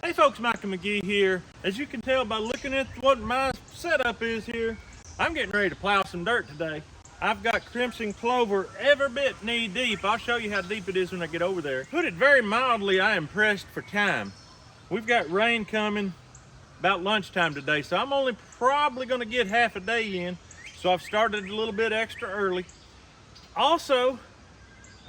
Hey folks, Micah McGee here. As you can tell by looking at what my setup is here, I'm getting ready to plow some dirt today. I've got crimson clover every bit knee deep. I'll show you how deep it is when I get over there. Put it very mildly, I am pressed for time. We've got rain coming about lunchtime today, so I'm only probably gonna get half a day in. So I've started a little bit extra early. Also,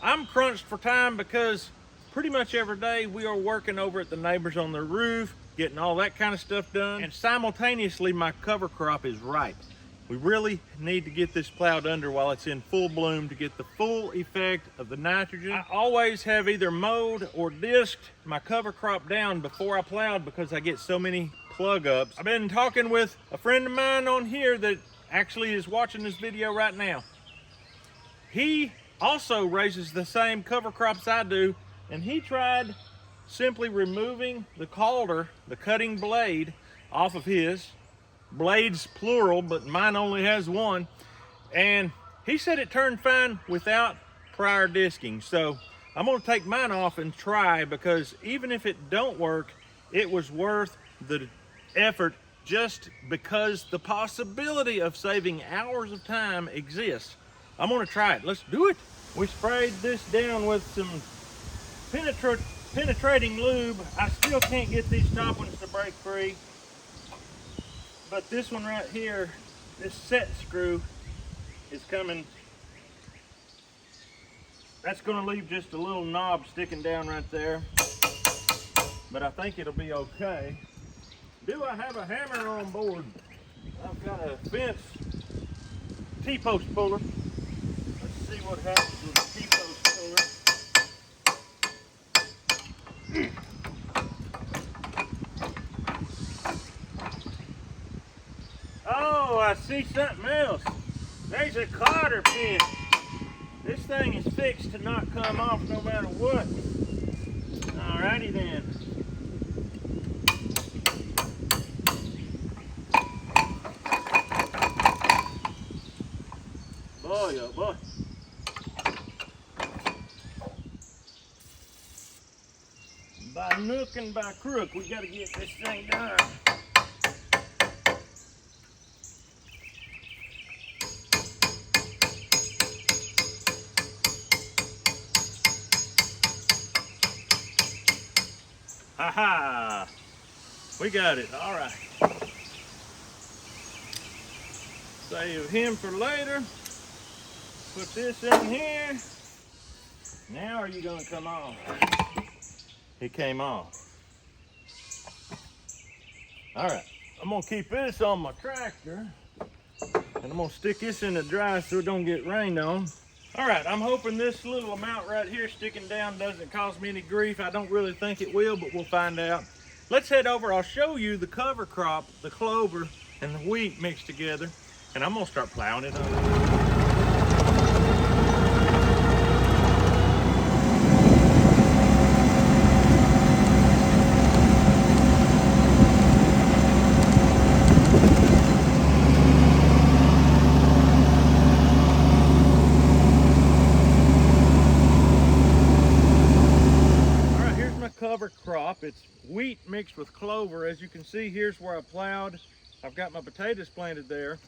I'm crunched for time because pretty much every day we are working over at the neighbors on their roof, getting all that kind of stuff done. And simultaneously, my cover crop is ripe. We really need to get this plowed under while it's in full bloom to get the full effect of the nitrogen. I always have either mowed or disked my cover crop down before I plowed because I get so many plug ups. I've been talking with a friend of mine on here that actually is watching this video right now. He also raises the same cover crops I do, and he tried simply removing the calder, the cutting blade, off of his. Blades plural, but mine only has one. And he said it turned fine without prior disking. So I'm gonna take mine off and try, because even if it don't work, it was worth the effort just because the possibility of saving hours of time exists. I'm gonna try it. Let's do it. We sprayed this down with some penetrating lube. I still can't get these top ones to break free, but this one right here, this set screw is coming. That's going to leave just a little knob sticking down right there, but I think it'll be okay. Do I have a hammer on board? I've got a fence T-post puller. Let's see what happens with the T-post puller. Oh, I see something else. There's a cotter pin. This thing is fixed to not come off no matter what. Alrighty then. Boy, oh boy. By nook and by crook, we gotta get this thing done. Ha-ha! We got it, all right. Save him for later. Put this in here. Now are you gonna come off? He came off. All right, I'm gonna keep this on my tractor, and I'm gonna stick this in the dry so it don't get rained on. All right, I'm hoping this little amount right here sticking down doesn't cause me any grief. I don't really think it will, but we'll find out. Let's head over. I'll show you the cover crop, the clover, and the wheat mixed together, and I'm gonna start plowing it up. Cover crop. It's wheat mixed with clover. As you can see, here's where I plowed. I've got my potatoes planted there.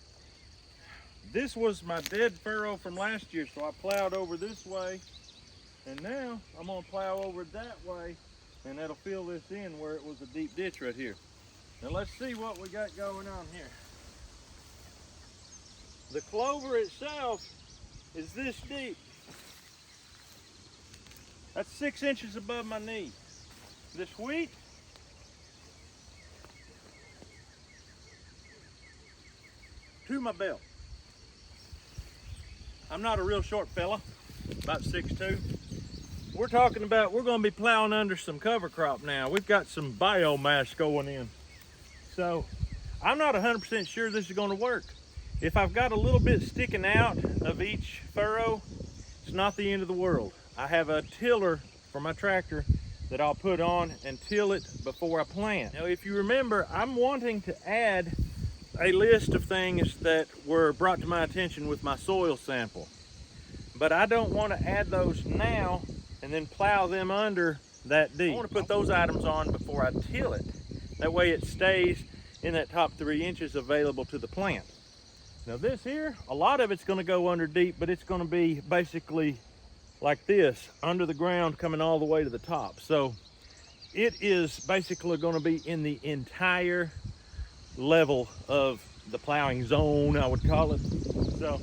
This was my dead furrow from last year, so I plowed over this way, and now I'm gonna plow over that way, and that'll fill this in where it was a deep ditch right here. Now let's see what we got going on here. The clover itself is this deep. That's 6 inches above my knee. This wheat to my belt. I'm not a real short fella, about 6'2". We're talking about, we're gonna be plowing under some cover crop now. We've got some biomass going in. So I'm not 100% sure this is gonna work. If I've got a little bit sticking out of each furrow, it's not the end of the world. I have a tiller for my tractor that I'll put on and till it before I plant. Now, if you remember, I'm wanting to add a list of things that were brought to my attention with my soil sample, but I don't want to add those now and then plow them under that deep. I want to put those items on before I till it. That way it stays in that top 3 inches available to the plant. Now this here, a lot of it's going to go under deep, but it's going to be basically like this, under the ground, coming all the way to the top. So it is basically going to be in the entire level of the plowing zone, I would call it. So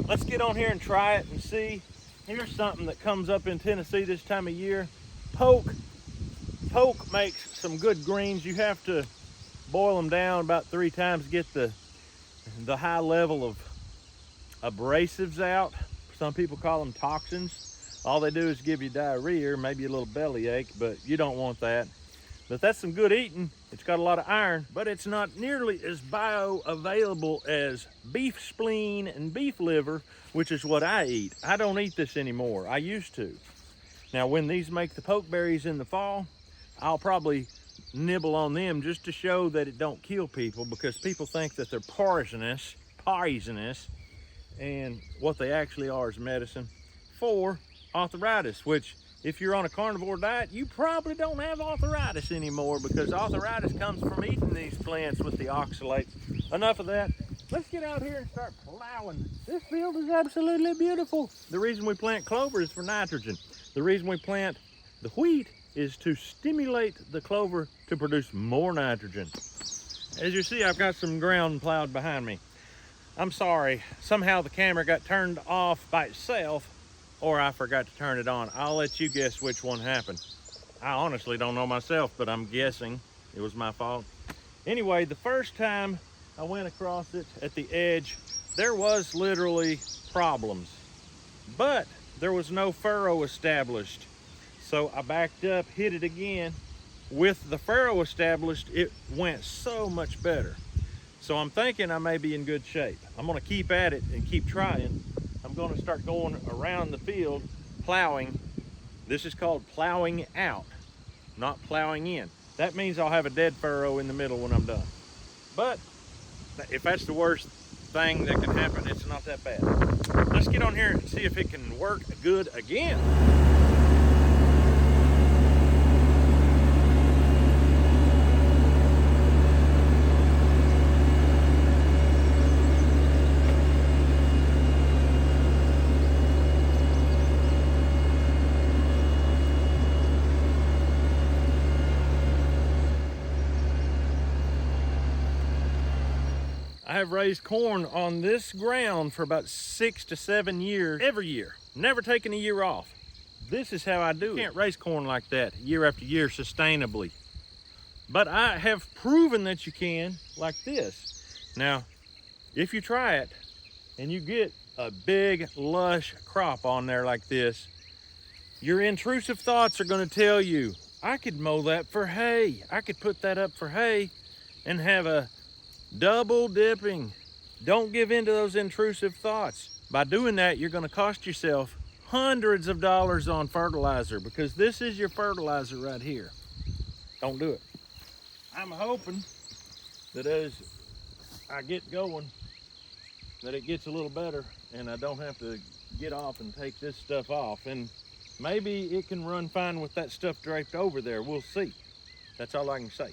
let's get on here and try it and see. Here's something that comes up in Tennessee this time of year. Poke. Poke makes some good greens. You have to boil them down about 3 times to get the high level of abrasives out. Some people call them toxins. All they do is give you diarrhea, maybe a little belly ache, but you don't want that. But that's some good eating. It's got a lot of iron, but it's not nearly as bioavailable as beef spleen and beef liver, which is what I eat. I don't eat this anymore. I used to. Now, when these make the pokeberries in the fall, I'll probably nibble on them just to show that it don't kill people, because people think that they're poisonous, and what they actually are is medicine for arthritis, which if you're on a carnivore diet, you probably don't have arthritis anymore, because arthritis comes from eating these plants with the oxalates. Enough of that. Let's get out here and start plowing. This field is absolutely beautiful. The reason we plant clover is for nitrogen. The reason we plant the wheat is to stimulate the clover to produce more nitrogen. As you see, I've got some ground plowed behind me. I'm sorry, somehow the camera got turned off by itself, or I forgot to turn it on. I'll let you guess which one happened. I honestly don't know myself, but I'm guessing it was my fault. Anyway, the first time I went across it at the edge, there was literally problems, but there was no furrow established. So I backed up, hit it again. With the furrow established, it went so much better. So I'm thinking I may be in good shape. I'm gonna keep at it and keep trying. I'm gonna start going around the field, plowing. This is called plowing out, not plowing in. That means I'll have a dead furrow in the middle when I'm done. But if that's the worst thing that can happen, it's not that bad. Let's get on here and see if it can work good again. I have raised corn on this ground for about 6 to 7 years, every year, never taken a year off. This is how I do it. You can't raise corn like that year after year sustainably. But I have proven that you can like this. Now, if you try it and you get a big lush crop on there like this, your intrusive thoughts are gonna tell you, I could mow that for hay. I could put that up for hay and have a double dipping. Don't give in to those intrusive thoughts. By doing that, you're going to cost yourself hundreds of dollars on fertilizer, because this is your fertilizer right here. Don't do it. I'm hoping that as I get going, that it gets a little better and I don't have to get off and take this stuff off. And maybe it can run fine with that stuff draped over there. We'll see. That's all I can say.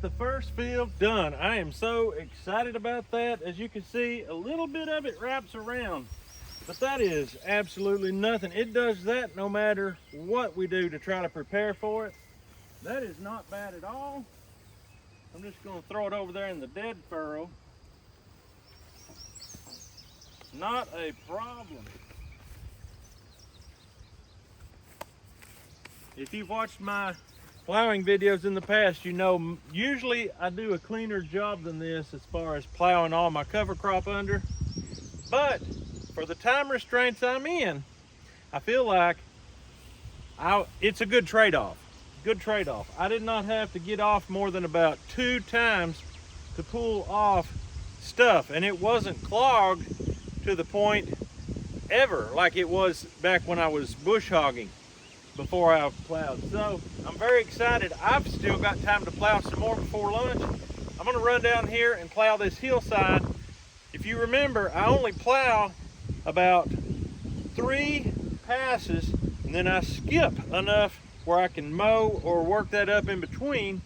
got the first field done. I am so excited about that. As you can see, a little bit of it wraps around, but that is absolutely nothing. It does that no matter what we do to try to prepare for it. That is not bad at all. I'm just going to throw it over there in the dead furrow. Not a problem. If you've watched my plowing videos in the past, you know usually I do a cleaner job than this as far as plowing all my cover crop under. But for the time restraints I'm in, I feel like it's a good trade-off. Good trade-off. I did not have to get off more than about 2 times to pull off stuff, and it wasn't clogged to the point ever like it was back when I was bush hogging before I plowed. So I'm very excited. I've still got time to plow some more before lunch. I'm going to run down here and plow this hillside. If you remember, I only plow about 3 passes, and then I skip enough where I can mow or work that up in between.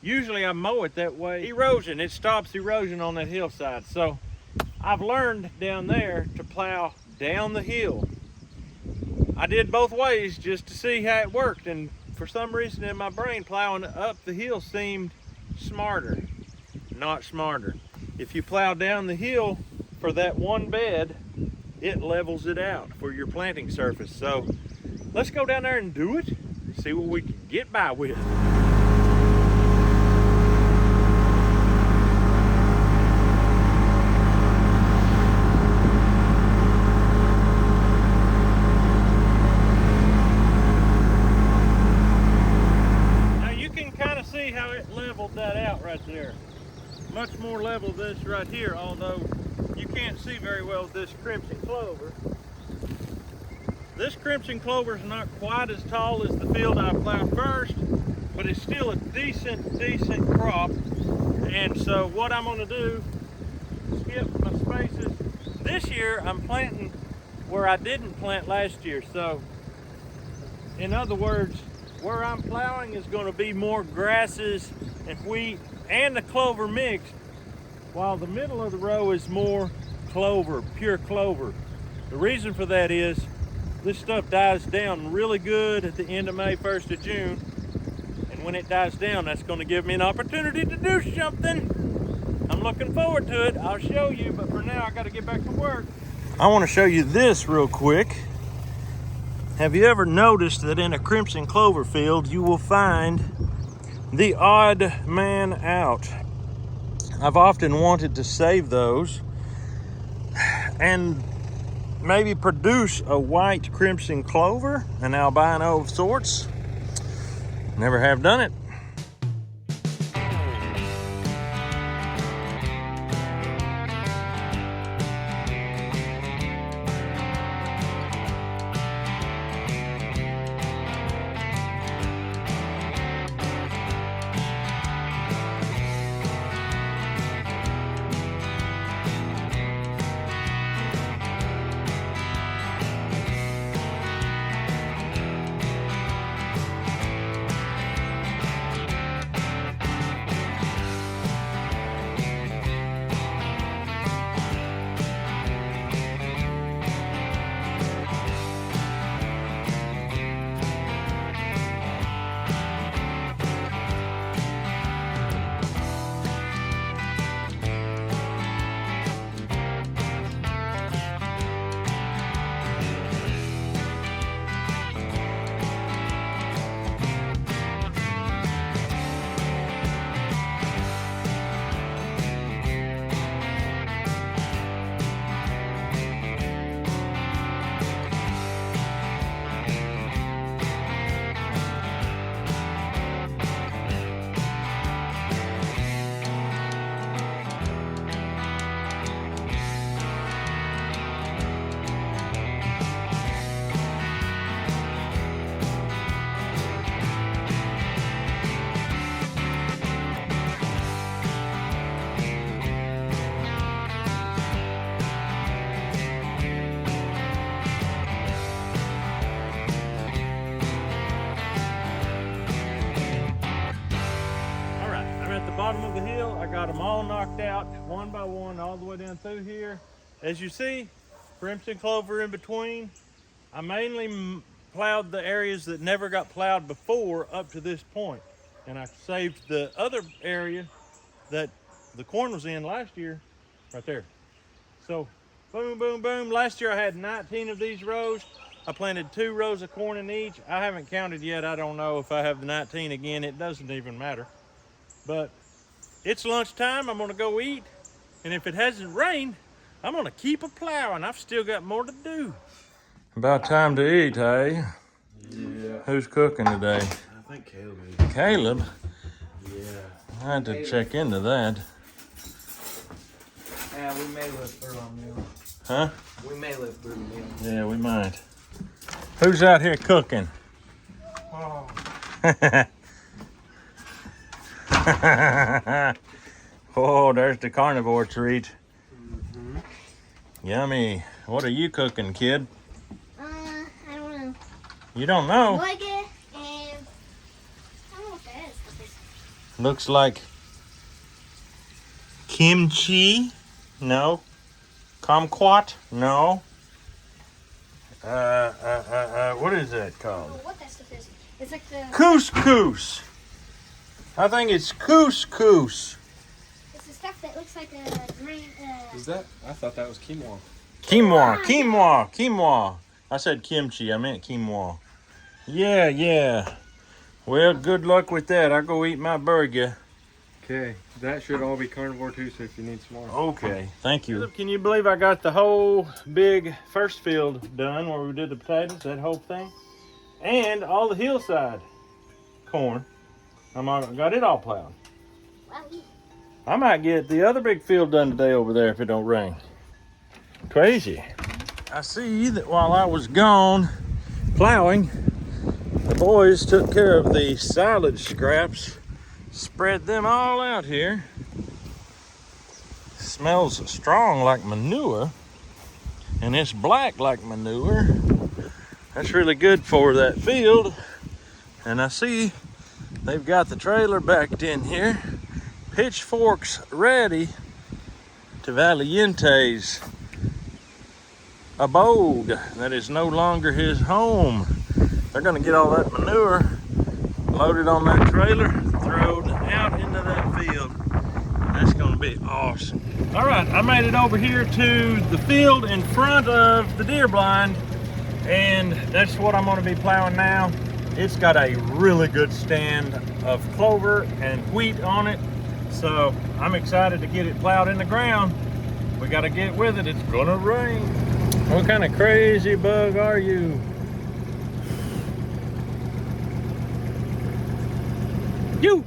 Usually I mow it that way. Erosion, it stops erosion on that hillside. So I've learned down there to plow down the hill. I did both ways just to see how it worked, and for some reason in my brain, plowing up the hill seemed smarter. Not smarter. If you plow down the hill for that one bed, it levels it out for your planting surface. So let's go down there and do it, see what we can get by with. That out right there. Much more level this right here, although you can't see very well with this crimson clover. This crimson clover is not quite as tall as the field I plowed first, but it's still a decent crop. And so what I'm going to do, skip my spaces. This year I'm planting where I didn't plant last year. So in other words, where I'm plowing is going to be more grasses and wheat and the clover mixed, while the middle of the row is more clover, pure clover. The reason for that is this stuff dies down really good at the end of May, 1st of June, and when it dies down, that's going to give me an opportunity to do something. I'm looking forward to it. I'll show you, but for now I got to get back to work. I want to show you this real quick. Have you ever noticed that in a crimson clover field you will find the odd man out? I've often wanted to save those and maybe produce a white crimson clover, an albino of sorts. Never have done it. got them all knocked out one by one all the way down through here. As you see, crimson clover in between. I mainly plowed the areas that never got plowed before up to this point. And I saved the other area that the corn was in last year right there. So boom, boom, boom. Last year I had 19 of these rows. I planted 2 rows of corn in each. I haven't counted yet. I don't know if I have the 19 again. It doesn't even matter. But it's lunchtime. I'm gonna go eat. And if it hasn't rained, I'm gonna keep a plowing. I've still got more to do. About time to eat, hey? Yeah. Who's cooking today? I think Caleb is. Caleb? Yeah. I had to check into that. Yeah, we may live through our meal. Huh? We may live through the meal. Yeah, we might. Who's out here cooking? Oh. Oh, there's the carnivore treat. Mm-hmm. Yummy. What are you cooking, kid? I don't know. You don't know? Like it, and I don't know what that is. Looks like kimchi. No. Kumquat. No. What is that I don't called? know what that stuff is. It's like the. Couscous. I think it's couscous. It's the stuff that looks like a green. Is that? I thought that was quinoa. Quinoa. I said kimchi. I meant quinoa. Yeah. Well, good luck with that. I'll go eat my burger. Okay, that should all be carnivore too, so if you need some more. Okay, thank you. Can you believe I got the whole big first field done where we did the potatoes, that whole thing? And all the hillside corn. Got it all plowed. I might get the other big field done today over there if it don't rain. Crazy. I see that while I was gone plowing, the boys took care of the silage scraps, spread them all out here. Smells strong like manure, and it's black like manure. That's really good for that field. And I see they've got the trailer backed in here. Pitchforks ready to Valiente's abode that is no longer his home. They're gonna get all that manure loaded on that trailer, thrown out into that field. That's gonna be awesome. All right, I made it over here to the field in front of the deer blind, and that's what I'm gonna be plowing now. It's got a really good stand of clover and wheat on it, so I'm excited to get it plowed in the ground. We gotta get with it, it's gonna rain. What kind of crazy bug are you? You!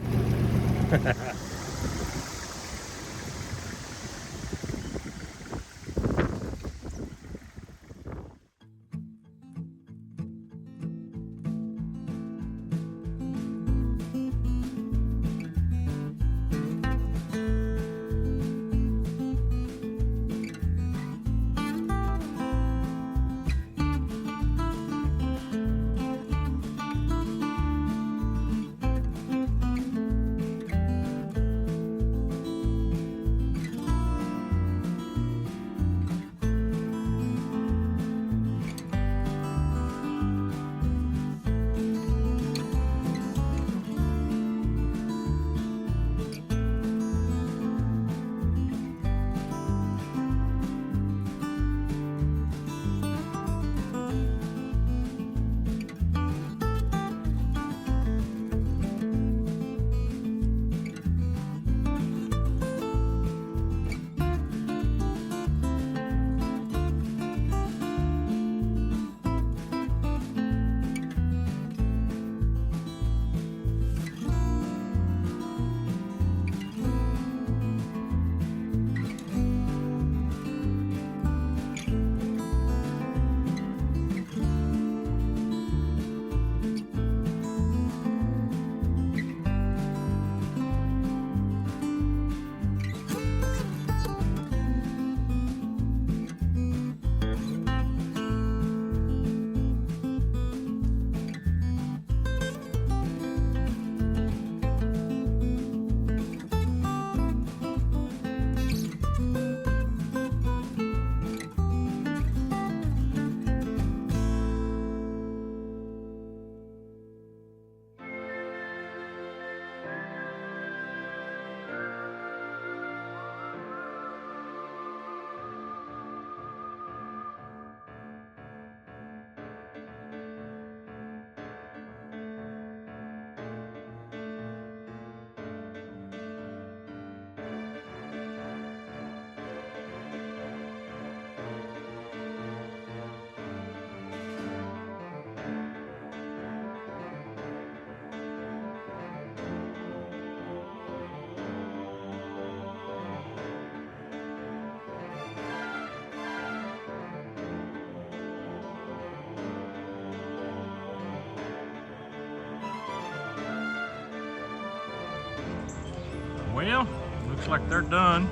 Well, looks like they're done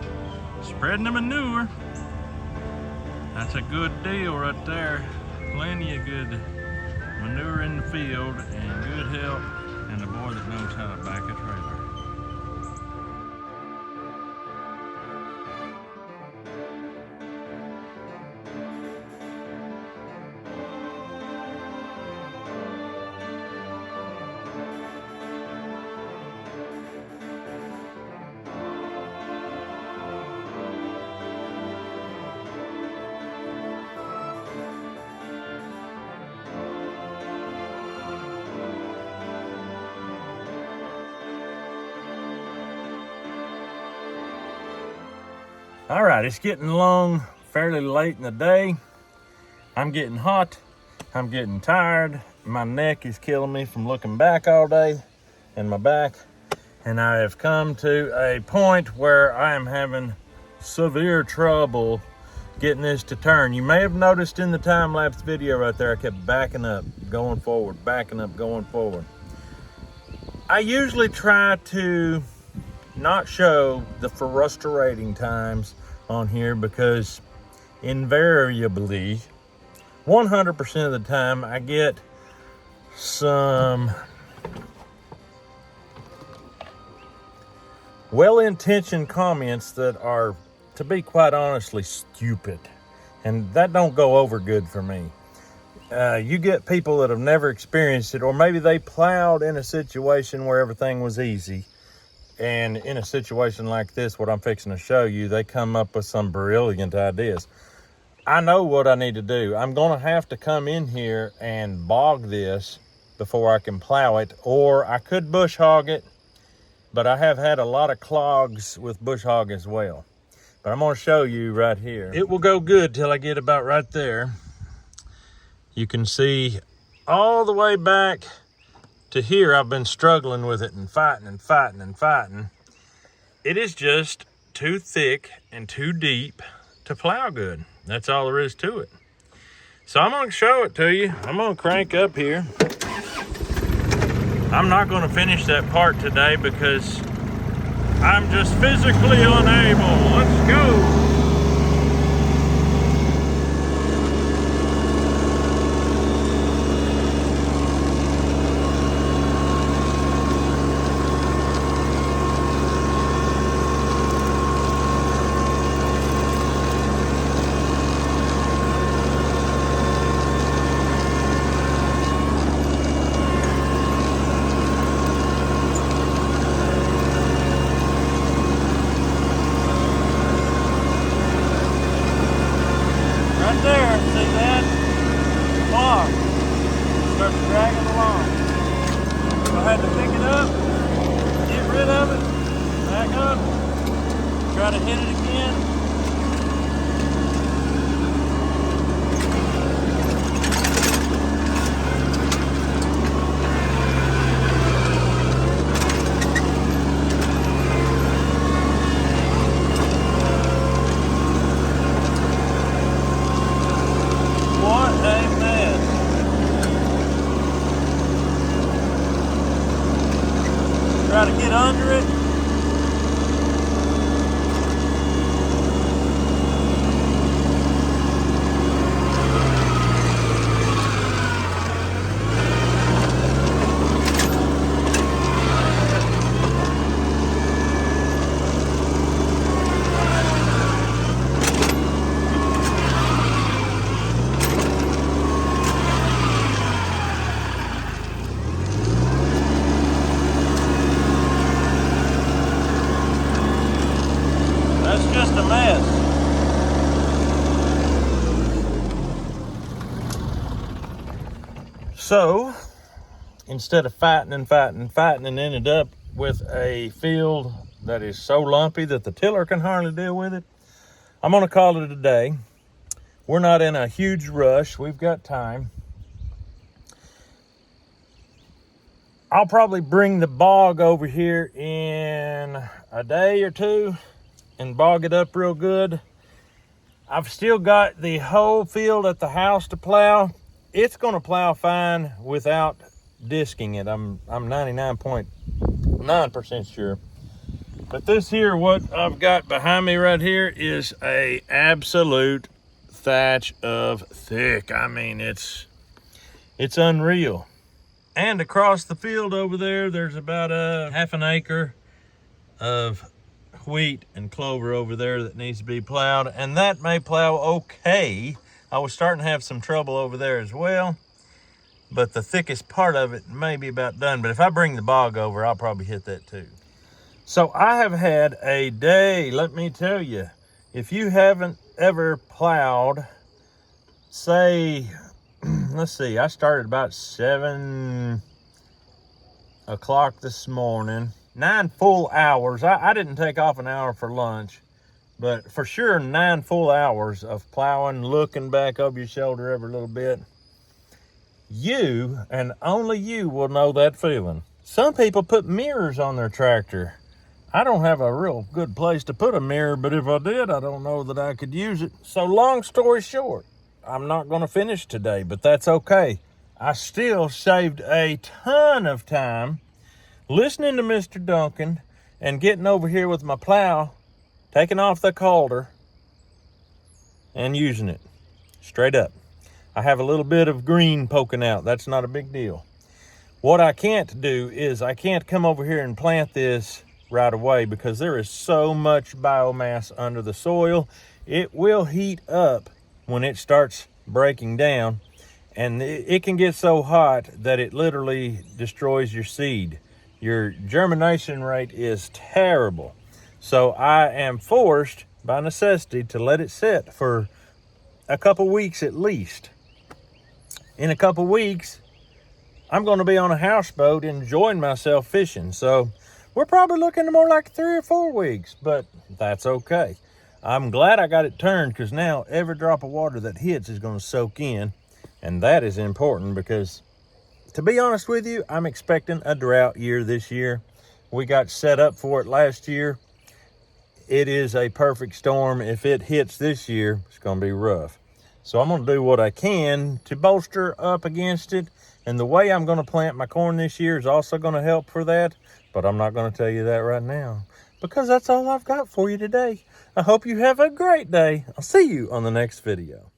spreading the manure. That's a good deal right there. Plenty of good manure in the field and good help, and a boy that knows how to back a trailer. All right, it's getting along fairly late in the day. I'm getting hot, I'm getting tired. My neck is killing me from looking back all day and my back. And I have come to a point where I am having severe trouble getting this to turn. You may have noticed in the time-lapse video right there, I kept backing up, going forward, backing up, going forward. I usually try to not show the frustrating times on here because invariably 100% of the time I get some well-intentioned comments that are, to be quite honestly, stupid, and that don't go over good for me. You get people that have never experienced it, or maybe they plowed in a situation where everything was easy. And in a situation like this, what I'm fixing to show you, they come up with some brilliant ideas. I know what I need to do. I'm gonna have to come in here and bog this before I can plow it, or I could bush hog it, but I have had a lot of clogs with bush hog as well. But I'm gonna show you right here. It will go good till I get about right there. You can see all the way back to here, I've been struggling with it and fighting and fighting and fighting. It is just too thick and too deep to plow good. That's all there is to it. So I'm gonna show it to you. I'm gonna crank up here. I'm not gonna finish that part today because I'm just physically unable. Let's go. Try to hit it again. What a mess. Try to get under it. So instead of fighting and fighting and fighting and ended up with a field that is so lumpy that the tiller can hardly deal with it, I'm gonna call it a day. We're not in a huge rush, we've got time. I'll probably bring the bog over here in a day or two and bog it up real good. I've still got the whole field at the house to plow. It's gonna plow fine without disking it. I'm 99.9% sure. But this here, what I've got behind me right here, is a absolute thatch of thick. I mean, it's unreal. And across the field over there, there's about a half an acre of wheat and clover over there that needs to be plowed, and that may plow okay. I was starting to have some trouble over there as well, but the thickest part of it may be about done. But if I bring the bog over, I'll probably hit that too. So I have had a day, let me tell you. If you haven't ever plowed, say, let's see, I started about 7 o'clock this morning. 9 full hours. I didn't take off an hour for lunch, but for sure 9 full hours of plowing, looking back over your shoulder every little bit. You, and only you, will know that feeling. Some people put mirrors on their tractor. I don't have a real good place to put a mirror, but if I did, I don't know that I could use it. So long story short, I'm not going to finish today, but that's okay. I still saved a ton of time listening to Mr. Duncan and getting over here with my plow, taking off the calder and using it straight up. I have a little bit of green poking out. That's not a big deal. What I can't do is I can't come over here and plant this right away because there is so much biomass under the soil. It will heat up when it starts breaking down, and it can get so hot that it literally destroys your seed. Your germination rate is terrible. So I am forced by necessity to let it sit for a couple weeks at least. In a couple weeks, I'm going to be on a houseboat enjoying myself fishing. So we're probably looking at more like 3 or 4 weeks, but that's okay. I'm glad I got it turned, because now every drop of water that hits is going to soak in. And that is important because, to be honest with you, I'm expecting a drought year this year. We got set up for it last year. It is a perfect storm. If it hits this year, it's going to be rough. So I'm going to do what I can to bolster up against it. And the way I'm going to plant my corn this year is also going to help for that. But I'm not going to tell you that right now, because that's all I've got for you today. I hope you have a great day. I'll see you on the next video.